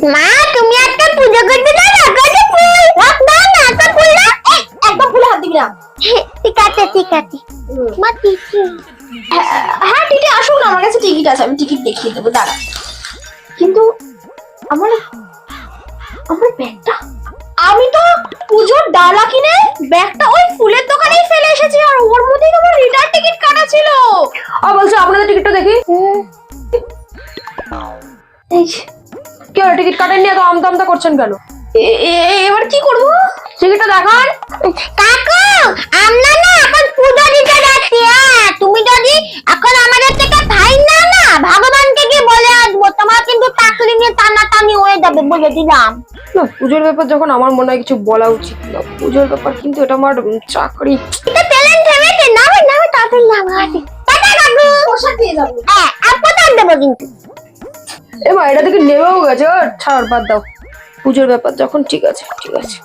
মা তুমি একটা পূজা করতে দাও না, কত ফুল রাখ দাও না, একটা ফুল না, একদম ফুলে হাত দিবি না। ঠিক আছে ঠিক আছে মা। টিকি? হ্যাঁ টিটি আসুন, আমার কাছে টিকিট আছে, আমি টিকিট দেখিয়ে দেবো, দাঁড়া। কিন্তু আমার আমার ব্যাগটা, আমি তো পুজোর ডালা কিনে ব্যাগটা ওই ফুলের দোকানেই ফেলে এসেছি, আর ওর মধ্যেই আমার রিটার্ন টিকিট কাটা ছিল। আর বলছো আপনাদের টিকিটটা দেখি। এই কি হলো, টিকিট কাটেননি, এত আমতা করছেন কেন? এবার কি করব? টিকিটটা দেখান। কাকু আমরা না এখন পূজা দিতে যাচ্ছি। তুমি যদি এখন আমাদের থেকে ফাইন নাও না, ভগবানকে গিয়ে বলে আসবো, তোমার কিন্তু টাকলি নিয়ে টানাটানি হয়ে যাবে, বলে দিলাম। না, পুজোর ব্যাপার যখন আমার মনে হয় কিছু বলা উচিত না। পুজোর ব্যাপার কিন্তু এটা আমার চাকরি। এটা প্লেন থেমেছে, নামে তাড়াতাড়ি নামাতে। টাটা কাকু, পোশাক দিয়ে যাবো। হ্যাঁ, আর পোশাক দেবো কিন্তু। এবার এটা থেকে নেমেও গেছে, ছাড়, বাদ দাও। পুজোর ব্যাপার যখন, ঠিক আছে ঠিক আছে।